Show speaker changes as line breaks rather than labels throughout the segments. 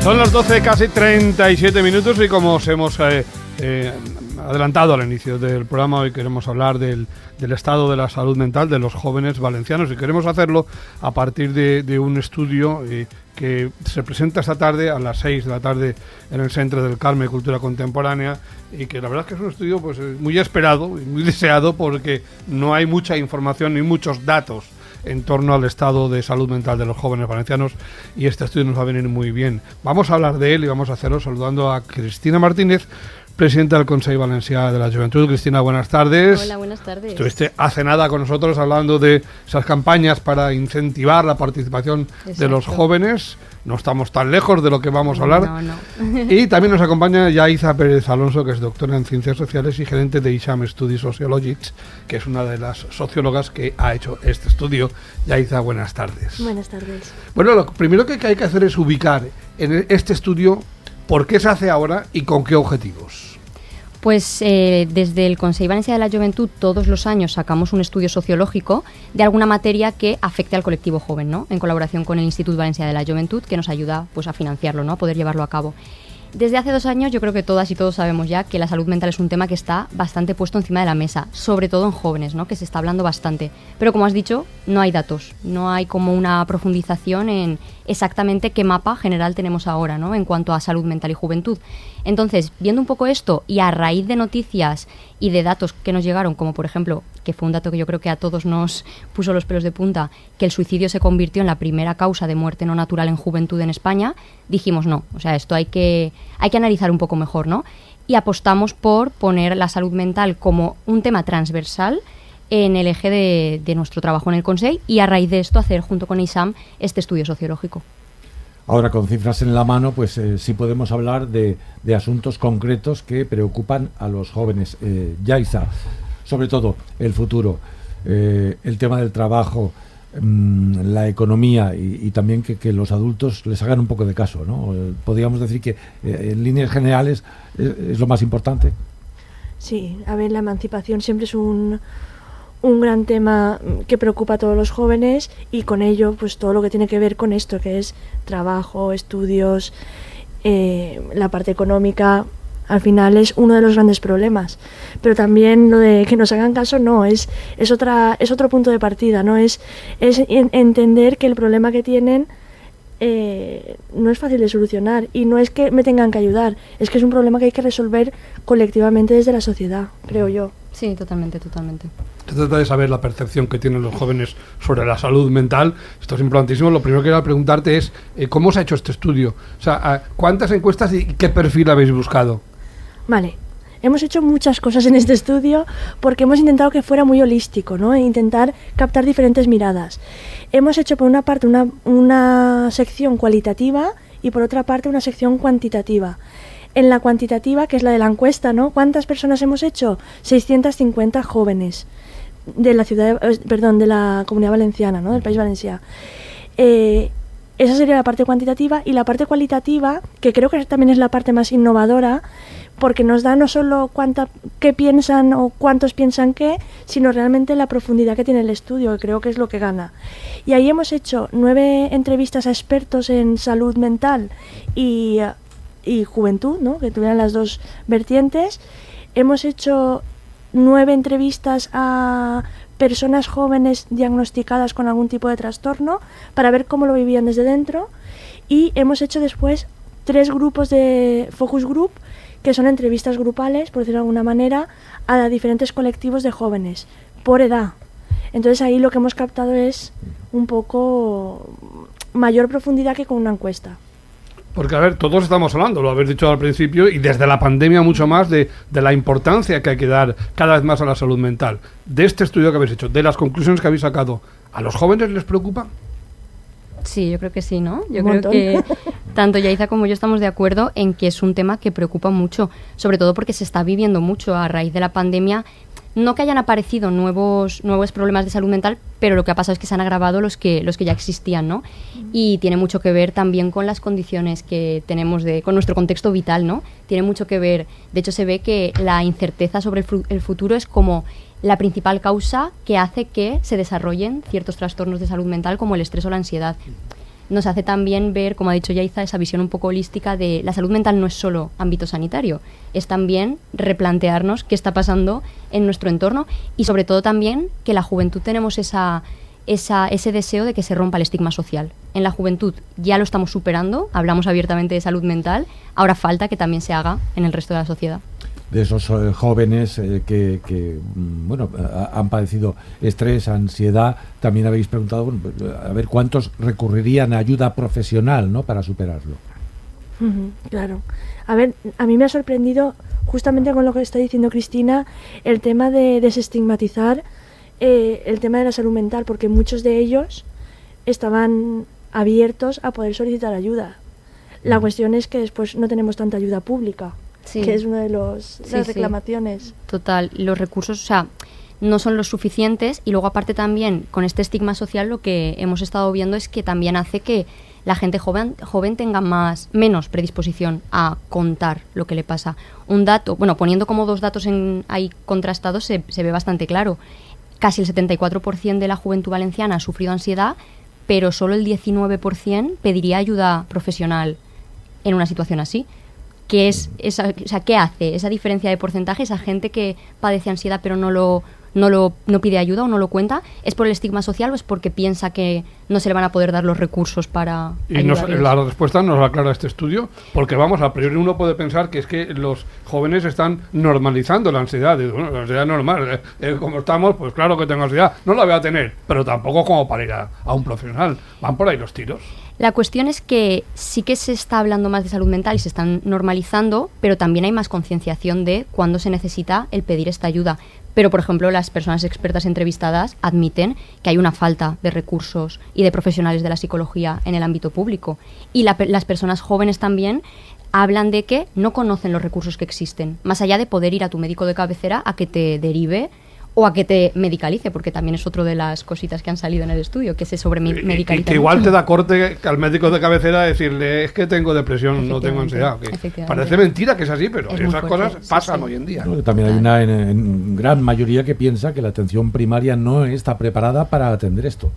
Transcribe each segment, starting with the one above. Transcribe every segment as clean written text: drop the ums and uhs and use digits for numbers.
Son las 12, casi 37 minutos y como os hemos adelantado al inicio del programa, hoy queremos hablar del estado de la salud mental de los jóvenes valencianos y queremos hacerlo a partir de un estudio que se presenta esta tarde a las 6 de la tarde en el Centre del Carme Cultura Contemporánea y que la verdad es que es un estudio pues muy esperado y muy deseado porque no hay mucha información ni muchos datos en torno al estado de salud mental de los jóvenes valencianos y este estudio nos va a venir muy bien. Vamos a hablar de él y vamos a hacerlo saludando a Cristina Martínez, presidenta del Consell Valencià de la Juventud. Cristina, buenas tardes.
Hola, buenas tardes.
Estuviste hace nada con nosotros hablando de esas campañas para incentivar la participación de los jóvenes. No estamos tan lejos de lo que vamos a hablar.
No.
Y también nos acompaña Yaiza Pérez Alonso, que es doctora en Ciencias Sociales y gerente de ISAM Studies Sociologics, que es una de las sociólogas que ha hecho este estudio. Yaiza, buenas tardes.
Buenas tardes.
Bueno, lo primero que hay que hacer es ubicar en este estudio por qué se hace ahora y con qué objetivos.
Pues desde el Consell Valencià de la Juventud todos los años sacamos un estudio sociológico de alguna materia que afecte al colectivo joven, ¿no? En colaboración con el Institut Valencià de la Juventud, que nos ayuda pues a financiarlo, ¿no? A poder llevarlo a cabo. Desde hace 2 años yo creo que todas y todos sabemos ya que la salud mental es un tema que está bastante puesto encima de la mesa, sobre todo en jóvenes, ¿no? Que se está hablando bastante. Pero como has dicho, no hay datos, no hay como una profundización en exactamente qué mapa general tenemos ahora, ¿no? En cuanto a salud mental y juventud. Entonces, viendo un poco esto y a raíz de noticias y de datos que nos llegaron, como por ejemplo, que fue un dato que yo creo que a todos nos puso los pelos de punta, que el suicidio se convirtió en la primera causa de muerte no natural en juventud en España, dijimos no, o sea, esto hay que analizar un poco mejor, ¿no? Y apostamos por poner la salud mental como un tema transversal en el eje de nuestro trabajo en el Consell y a raíz de esto hacer junto con ISAM este estudio sociológico.
Ahora, con cifras en la mano, pues sí podemos hablar de asuntos concretos que preocupan a los jóvenes. Yaiza, sobre todo el futuro, el tema del trabajo, la economía y también que los adultos les hagan un poco de caso, ¿no? Podríamos decir que en líneas generales es lo más importante.
Sí, a ver, la emancipación siempre es un gran tema que preocupa a todos los jóvenes y con ello pues todo lo que tiene que ver con esto, que es trabajo, estudios, la parte económica, al final es uno de los grandes problemas. Pero también lo de que nos hagan caso no, es otro punto de partida, ¿no? Es entender que el problema que tienen no es fácil de solucionar y no es que me tengan que ayudar, es que es un problema que hay que resolver colectivamente desde la sociedad, creo yo.
Sí, totalmente.
Se trata de saber la percepción que tienen los jóvenes sobre la salud mental. Esto es importantísimo. Lo primero que quiero preguntarte es ¿cómo se ha hecho este estudio? O sea, ¿cuántas encuestas y qué perfil habéis buscado?
Vale, hemos hecho muchas cosas en este estudio porque hemos intentado que fuera muy holístico, ¿no? E intentar captar diferentes miradas. Hemos hecho por una parte una sección cualitativa y por otra parte una sección cuantitativa. En la cuantitativa, que es la de la encuesta, ¿no? ¿Cuántas personas hemos hecho? 650 jóvenes de la de la Comunidad Valenciana, ¿no? Del País Valencià. Esa sería la parte cuantitativa y la parte cualitativa, que creo que también es la parte más innovadora, porque nos da no solo qué piensan o cuántos piensan qué, sino realmente la profundidad que tiene el estudio, que creo que es lo que gana. Y ahí hemos hecho 9 entrevistas a expertos en salud mental y juventud, ¿no? Que tuvieran las dos vertientes. Hemos hecho 9 entrevistas a personas jóvenes diagnosticadas con algún tipo de trastorno para ver cómo lo vivían desde dentro y hemos hecho después 3 grupos de focus group que son entrevistas grupales, por decirlo de alguna manera, a diferentes colectivos de jóvenes por edad. Entonces ahí lo que hemos captado es un poco mayor profundidad que con una encuesta.
Porque, a ver, todos estamos hablando, lo habéis dicho al principio, y desde la pandemia mucho más de la importancia que hay que dar cada vez más a la salud mental. De este estudio que habéis hecho, de las conclusiones que habéis sacado, ¿a los jóvenes les preocupa?
Sí, yo creo que sí, ¿no? Yo creo que tanto Yaiza como yo estamos de acuerdo en que es un tema que preocupa mucho, sobre todo porque se está viviendo mucho a raíz de la pandemia. No que hayan aparecido nuevos problemas de salud mental, pero lo que ha pasado es que se han agravado los que ya existían, ¿no? Y tiene mucho que ver también con las condiciones que tenemos con nuestro contexto vital, ¿no? Tiene mucho que ver, de hecho se ve que la incerteza sobre el futuro es como la principal causa que hace que se desarrollen ciertos trastornos de salud mental como el estrés o la ansiedad. nos hace también ver, como ha dicho Yaiza, esa visión un poco holística de la salud mental no es solo ámbito sanitario, es también replantearnos qué está pasando en nuestro entorno y sobre todo también que la juventud tenemos ese deseo de que se rompa el estigma social. En la juventud ya lo estamos superando, hablamos abiertamente de salud mental, ahora falta que también se haga en el resto de la sociedad.
De esos jóvenes que han padecido estrés, ansiedad, también habéis preguntado, a ver cuántos recurrirían a ayuda profesional, ¿no?, para superarlo.
Claro. A ver, a mí me ha sorprendido, justamente con lo que está diciendo Cristina, el tema de desestigmatizar el tema de la salud mental, porque muchos de ellos estaban abiertos a poder solicitar ayuda. La cuestión es que después no tenemos tanta ayuda pública. Sí. Que es una de las reclamaciones.
Sí. Total, los recursos, no son los suficientes y luego aparte también con este estigma social lo que hemos estado viendo es que también hace que la gente joven tenga menos predisposición a contar lo que le pasa. Un dato, poniendo como dos datos ahí contrastados se ve bastante claro. Casi el 74% de la juventud valenciana ha sufrido ansiedad, pero solo el 19% pediría ayuda profesional en una situación así. ¿Qué hace esa diferencia de porcentaje? Esa gente que padece ansiedad pero no pide ayuda o no lo cuenta, ¿es por el estigma social o es porque piensa que no se le van a poder dar los recursos para ayudarles?
La respuesta nos la aclara este estudio, porque a priori uno puede pensar que es que los jóvenes están normalizando la ansiedad. La ansiedad es normal, como estamos, pues claro que tengo ansiedad, no la voy a tener, pero tampoco como para ir a un profesional. Van por ahí los tiros.
La cuestión es que sí que se está hablando más de salud mental y se están normalizando, pero también hay más concienciación de cuándo se necesita el pedir esta ayuda. Pero, por ejemplo, las personas expertas entrevistadas admiten que hay una falta de recursos y de profesionales de la psicología en el ámbito público. Y las personas jóvenes también hablan de que no conocen los recursos que existen, más allá de poder ir a tu médico de cabecera a que te derive o a que te medicalice, porque también es otro de las cositas que han salido en el estudio, que se sobremedicaliza.
Y que igual te da corte al médico de cabecera decirle, es que tengo depresión, no tengo ansiedad. Parece mentira que es así, pero esas cosas pasan hoy en día.
Bueno, también hay una en gran mayoría que piensa que la atención primaria no está preparada para atender esto.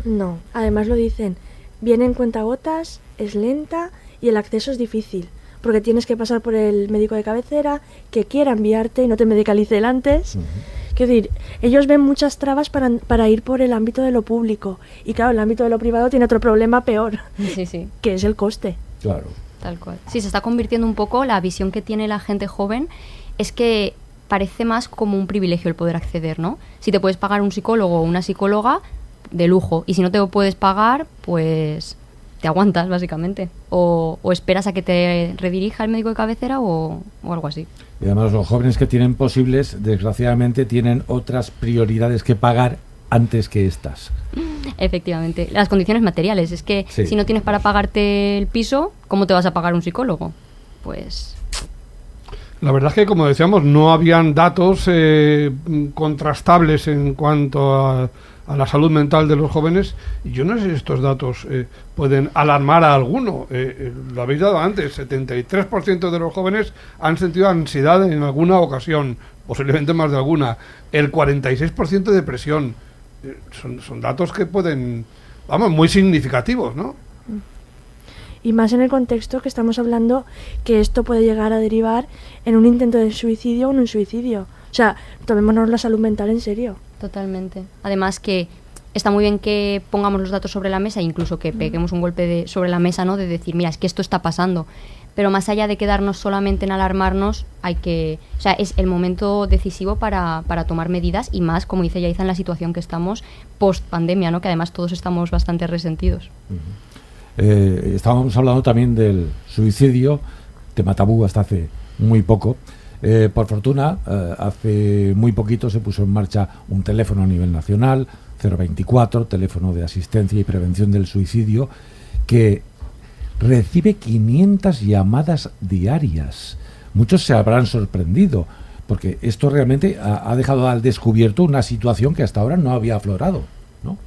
No, además lo dicen, viene en cuentagotas, es lenta y el acceso es difícil, porque tienes que pasar por el médico de cabecera, que quiera enviarte y no te medicalice él antes. Quiero decir, ellos ven muchas trabas para ir por el ámbito de lo público. Y claro, el ámbito de lo privado tiene otro problema peor, que es el coste.
Claro.
Tal cual. Sí, se está convirtiendo un poco, la visión que tiene la gente joven es que parece más como un privilegio el poder acceder, ¿no? Si te puedes pagar un psicólogo o una psicóloga, de lujo. Y si no te lo puedes pagar, pues te aguantas, básicamente. O esperas a que te redirija el médico de cabecera o algo así.
Y además los jóvenes que tienen posibles, desgraciadamente, tienen otras prioridades que pagar antes que estas.
Efectivamente. Las condiciones materiales. Es que si no tienes para pagarte el piso, ¿cómo te vas a pagar un psicólogo? Pues...
La verdad es que, como decíamos, no habían datos contrastables en cuanto a la salud mental de los jóvenes, y yo no sé si estos datos pueden alarmar a alguno. Lo habéis dado antes, 73% de los jóvenes han sentido ansiedad en alguna ocasión, posiblemente más de alguna, el 46% de depresión. Son datos que pueden, muy significativos, ¿no?
Y más en el contexto que estamos hablando, que esto puede llegar a derivar en un intento de suicidio o en un suicidio. O sea, tomémonos la salud mental en serio.
Totalmente. Además que está muy bien que pongamos los datos sobre la mesa, incluso que peguemos un golpe sobre la mesa, ¿no? De decir, mira, es que esto está pasando. Pero más allá de quedarnos solamente en alarmarnos, es el momento decisivo para tomar medidas, y más, como dice Yaiza, en la situación que estamos post pandemia, ¿no? Que además todos estamos bastante resentidos.
Estábamos hablando también del suicidio, tema tabú hasta hace muy poco. Por fortuna, hace muy poquito se puso en marcha un teléfono a nivel nacional, 024, teléfono de asistencia y prevención del suicidio, que recibe 500 llamadas diarias. Muchos se habrán sorprendido, porque esto realmente ha dejado al descubierto una situación que hasta ahora no había aflorado, ¿no?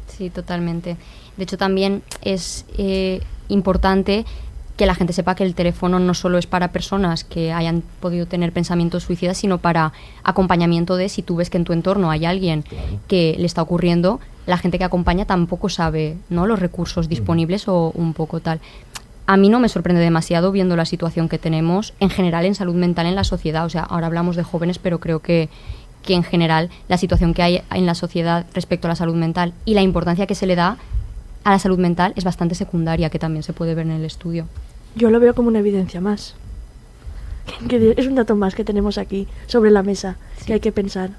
Sí, totalmente. De hecho, también es importante que la gente sepa que el teléfono no solo es para personas que hayan podido tener pensamientos suicidas, sino para acompañamiento de, si tú ves que en tu entorno hay alguien que le está ocurriendo, la gente que acompaña tampoco sabe, ¿no?, los recursos disponibles o un poco tal. A mí no me sorprende demasiado viendo la situación que tenemos en general en salud mental en la sociedad. O sea, ahora hablamos de jóvenes, pero creo que en general la situación que hay en la sociedad respecto a la salud mental y la importancia que se le da a la salud mental es bastante secundaria, que también se puede ver en el estudio.
Yo lo veo como una evidencia más. Que es un dato más que tenemos aquí sobre la mesa, que hay que pensar.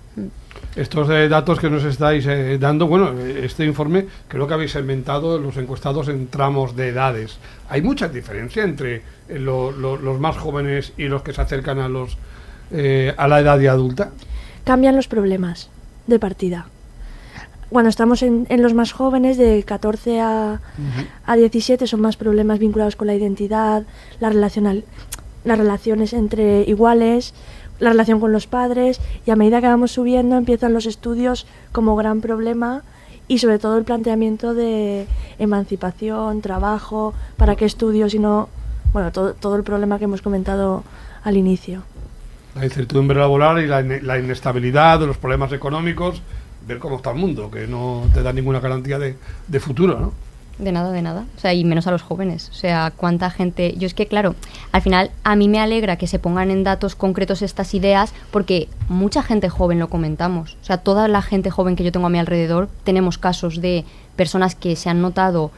Estos datos que nos estáis dando, bueno, este informe creo que habéis segmentado los encuestados en tramos de edades. ¿Hay mucha diferencia entre los más jóvenes y los que se acercan a la edad de adulta?
Cambian los problemas de partida. Cuando estamos en los más jóvenes, de 14 a 17, son más problemas vinculados con la identidad, las relaciones entre iguales, la relación con los padres, y a medida que vamos subiendo empiezan los estudios como gran problema, y sobre todo el planteamiento de emancipación, trabajo, para qué estudios y no, bueno, todo el problema que hemos comentado al inicio.
La incertidumbre laboral y la inestabilidad, los problemas económicos, ver cómo está el mundo, que no te da ninguna garantía de futuro, ¿no?
De nada. O sea, y menos a los jóvenes. O sea, cuánta gente... Yo es que, claro, al final a mí me alegra que se pongan en datos concretos estas ideas, porque mucha gente joven lo comentamos. O sea, toda la gente joven que yo tengo a mi alrededor, tenemos casos de personas que se han notado,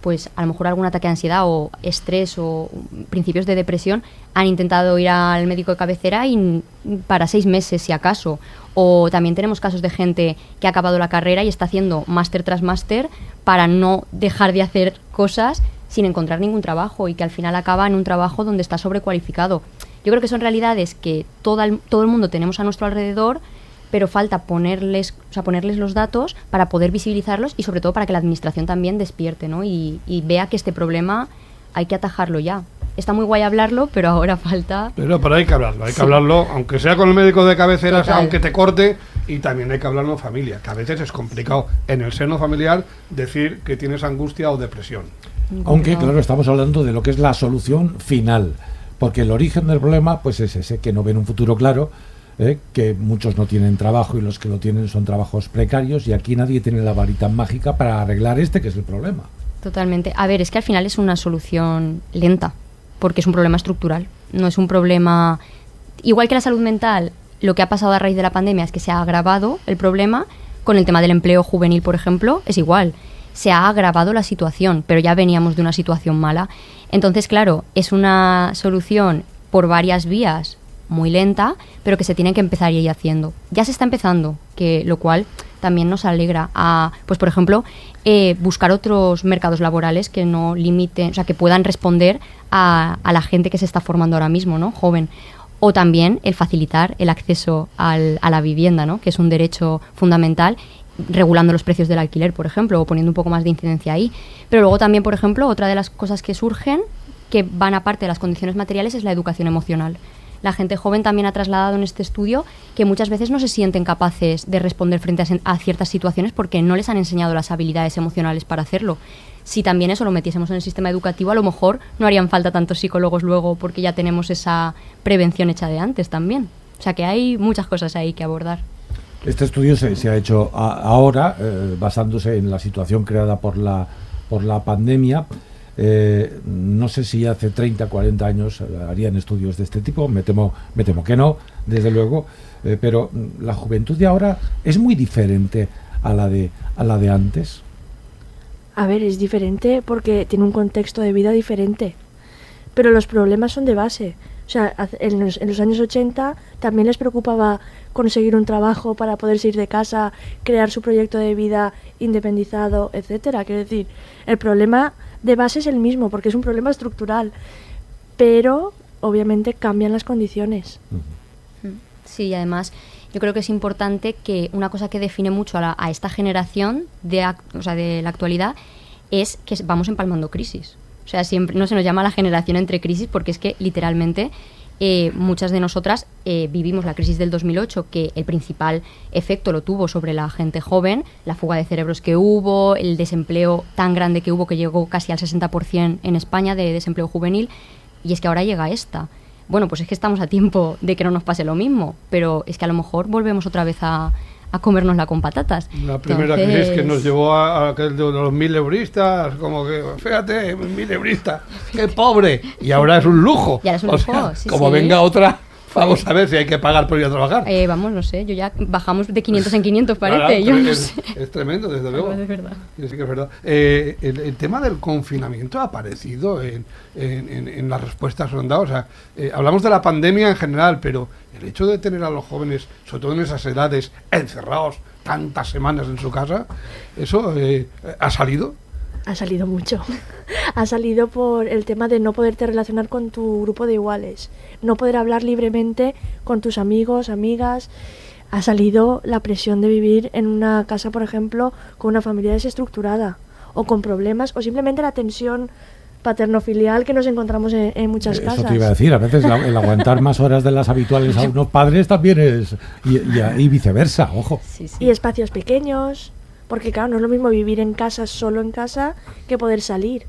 pues a lo mejor algún ataque de ansiedad o estrés o principios de depresión, han intentado ir al médico de cabecera y para 6 meses, si acaso. O también tenemos casos de gente que ha acabado la carrera y está haciendo máster tras máster para no dejar de hacer cosas sin encontrar ningún trabajo, y que al final acaba en un trabajo donde está sobrecualificado. Yo creo que son realidades que todo el mundo tenemos a nuestro alrededor, pero falta ponerles los datos para poder visibilizarlos, y sobre todo para que la administración también despierte, ¿no? Y vea que este problema hay que atajarlo ya. Está muy guay hablarlo, pero ahora falta... Pero
hay que hablarlo, que hablarlo, aunque sea con el médico de cabecera,
Total.
Aunque te corte, y también hay que hablarlo en familia, que a veces es complicado en el seno familiar decir que tienes angustia o depresión.
Aunque, claro, estamos hablando de lo que es la solución final, porque el origen del problema pues es ese, que no ven un futuro claro, que muchos no tienen trabajo y los que lo tienen son trabajos precarios, y aquí nadie tiene la varita mágica para arreglar que es el problema.
Totalmente. A ver, es que al final es una solución lenta, porque es un problema estructural, no es un problema... Igual que la salud mental, lo que ha pasado a raíz de la pandemia es que se ha agravado el problema. Con el tema del empleo juvenil, por ejemplo, es igual. Se ha agravado la situación, pero ya veníamos de una situación mala. Entonces, claro, es una solución por varias vías, muy lenta, pero que se tiene que empezar a ir haciendo. Ya se está empezando, lo cual también nos alegra a, pues por ejemplo, buscar otros mercados laborales que no limiten, o sea, que puedan responder a la gente que se está formando ahora mismo, ¿no?, joven. O también el facilitar el acceso a la vivienda, ¿no?, que es un derecho fundamental, regulando los precios del alquiler, por ejemplo, o poniendo un poco más de incidencia ahí. Pero luego también, por ejemplo, otra de las cosas que surgen, que van aparte de las condiciones materiales, es la educación emocional. La gente joven también ha trasladado en este estudio que muchas veces no se sienten capaces de responder frente a ciertas situaciones porque no les han enseñado las habilidades emocionales para hacerlo. Si también eso lo metiésemos en el sistema educativo, a lo mejor no harían falta tantos psicólogos luego, porque ya tenemos esa prevención hecha de antes también. O sea que hay muchas cosas ahí que abordar.
Este estudio se ha hecho ahora, basándose en la situación creada por la pandemia. No sé si hace 30, 40 años harían estudios de este tipo, me temo que no, desde luego, pero la juventud de ahora es muy diferente a la de antes.
A ver, es diferente porque tiene un contexto de vida diferente, pero los problemas son de base. O sea, en los años 80 también les preocupaba conseguir un trabajo para poder ir de casa, crear su proyecto de vida independizado, etcétera. Quiero decir, el problema de base es el mismo, porque es un problema estructural, pero obviamente cambian las condiciones.
Sí, y además yo creo que es importante que una cosa que define mucho a esta generación de la actualidad es que vamos empalmando crisis. O sea, siempre no se nos llama la generación entre crisis, porque es que literalmente muchas de nosotras vivimos la crisis del 2008, que el principal efecto lo tuvo sobre la gente joven, la fuga de cerebros que hubo, el desempleo tan grande que hubo, que llegó casi al 60% en España de desempleo juvenil, y es que ahora llega esta. Bueno, pues es que estamos a tiempo de que no nos pase lo mismo, pero es que a lo mejor volvemos otra vez a a comérnosla con patatas.
La primera crisis que nos llevó a aquel de los 1000 euristas, como que, fíjate, 1000 euristas, qué pobre, y ahora es un lujo.
Y ahora es un lujo,
sea,
sí,
como
sí.
venga otra, vamos a ver si hay que pagar por ir a trabajar.
Vamos, no sé, yo ya bajamos de 500 en 500 parece,
Claro,
yo no
es,
sé.
es tremendo, desde luego.
Es verdad.
Sí, sí que es verdad. El tema del confinamiento ha aparecido en las respuestas que han dado. O sea, hablamos de la pandemia en general, pero el hecho de tener a los jóvenes, sobre todo en esas edades, encerrados tantas semanas en su casa, ¿eso ha salido?
Ha salido mucho. Ha salido por el tema de no poderte relacionar con tu grupo de iguales, no poder hablar libremente con tus amigos, amigas. Ha salido la presión de vivir en una casa, por ejemplo, con una familia desestructurada o con problemas, o simplemente la tensión paterno-filial que nos encontramos en muchas casas.
Eso te iba a decir, a veces el aguantar más horas de las habituales a unos padres también es... Y viceversa, ojo.
Sí, sí.
Y espacios pequeños, porque claro, no es lo mismo vivir en casa, solo en casa, que poder salir.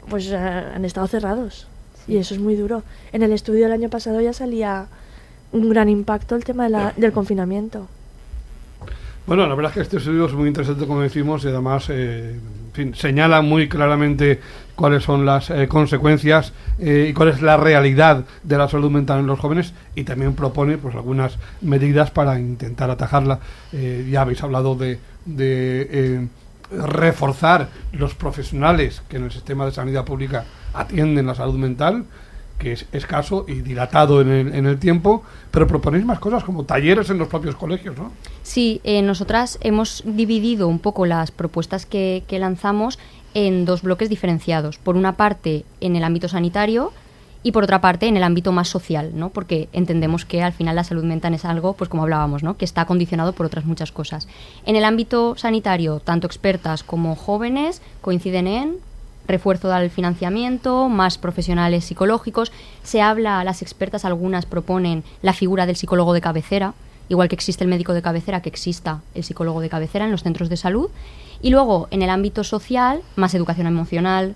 Pues han estado cerrados, y eso es muy duro. En el estudio del año pasado ya salía un gran impacto el tema del confinamiento.
Bueno, la verdad es que este estudio es muy interesante, como decimos, y además en fin, señala muy claramente cuáles son las consecuencias y cuál es la realidad de la salud mental en los jóvenes, y también propone pues algunas medidas para intentar atajarla. Ya habéis hablado de reforzar los profesionales que en el sistema de sanidad pública atienden la salud mental, que es escaso y dilatado en el tiempo, pero proponéis más cosas como talleres en los propios colegios, ¿no?
Sí, nosotras hemos dividido un poco las propuestas que lanzamos en dos bloques diferenciados. Por una parte, en el ámbito sanitario, y por otra parte, en el ámbito más social, ¿no? Porque entendemos que al final la salud mental es algo, pues como hablábamos, ¿no? Que está condicionado por otras muchas cosas. En el ámbito sanitario, tanto expertas como jóvenes coinciden en refuerzo del financiamiento, más profesionales psicológicos. Se habla, las expertas, algunas proponen la figura del psicólogo de cabecera, igual que existe el médico de cabecera, que exista el psicólogo de cabecera en los centros de salud. Y luego, en el ámbito social, más educación emocional,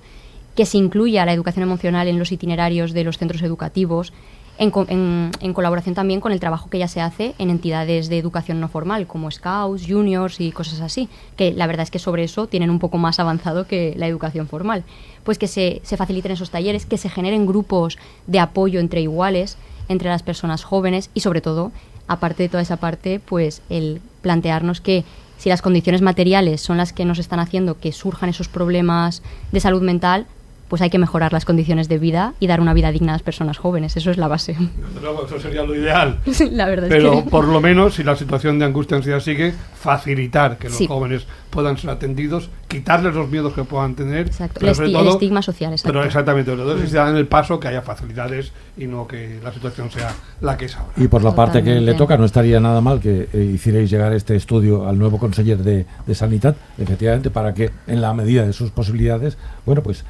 que se incluya la educación emocional en los itinerarios de los centros educativos, en colaboración también con el trabajo que ya se hace en entidades de educación no formal, como Scouts, Juniors y cosas así, que la verdad es que sobre eso tienen un poco más avanzado que la educación formal. Pues que se faciliten esos talleres, que se generen grupos de apoyo entre iguales, entre las personas jóvenes, y sobre todo, aparte de toda esa parte, pues el plantearnos que si las condiciones materiales son las que nos están haciendo que surjan esos problemas de salud mental, pues hay que mejorar las condiciones de vida y dar una vida digna a las personas jóvenes. Eso es la base.
Desde luego, eso sería lo ideal.
La verdad
pero
es que...
por lo menos, si la situación de angustia y ansiedad sigue, facilitar que los jóvenes puedan ser atendidos, quitarles los miedos que puedan tener.
Exacto, el estigma social. Exacto.
Pero exactamente, entonces si se dan el paso, que haya facilidades y no que la situación sea la que es ahora.
Y por la parte que
Totalmente.
le toca, no estaría nada mal que hicierais llegar este estudio al nuevo conseller de Sanitat, efectivamente, para que en la medida de sus posibilidades, bueno, pues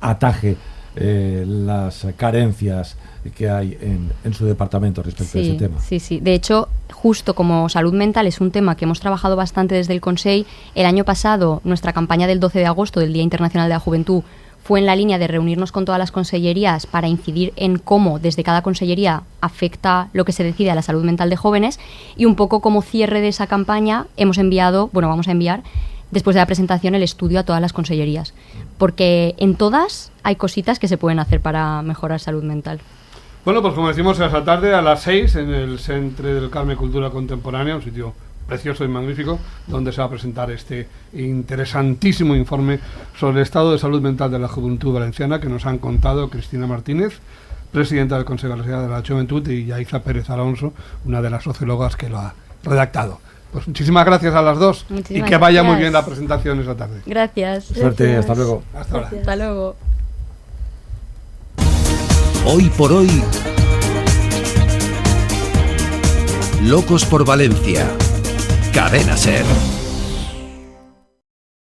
ataje las carencias que hay en su departamento respecto a ese tema.
Sí, sí. De hecho, justo como salud mental es un tema que hemos trabajado bastante desde el Consell, el año pasado nuestra campaña del 12 de agosto, del Día Internacional de la Juventud, fue en la línea de reunirnos con todas las consellerías para incidir en cómo desde cada consellería afecta lo que se decide a la salud mental de jóvenes, y un poco como cierre de esa campaña vamos a enviar después de la presentación el estudio a todas las consellerías, porque en todas hay cositas que se pueden hacer para mejorar salud mental.
Bueno, pues como decimos, esta tarde a las 6 en el Centre del Carme Cultura Contemporánea, un sitio precioso y magnífico, donde se va a presentar este interesantísimo informe sobre el estado de salud mental de la juventud valenciana que nos han contado Cristina Martínez, presidenta del Consejo de la Juventud, y Yaiza Pérez Alonso, una de las sociólogas que lo ha redactado. Pues muchísimas gracias a las dos.
Muchísimas
y que vaya muy
gracias.
bien la presentación esta tarde.
Gracias.
Suerte,
Gracias.
hasta luego.
Hasta ahora.
Hasta luego.
Hoy por hoy, Locos por Valencia. Cadena SER.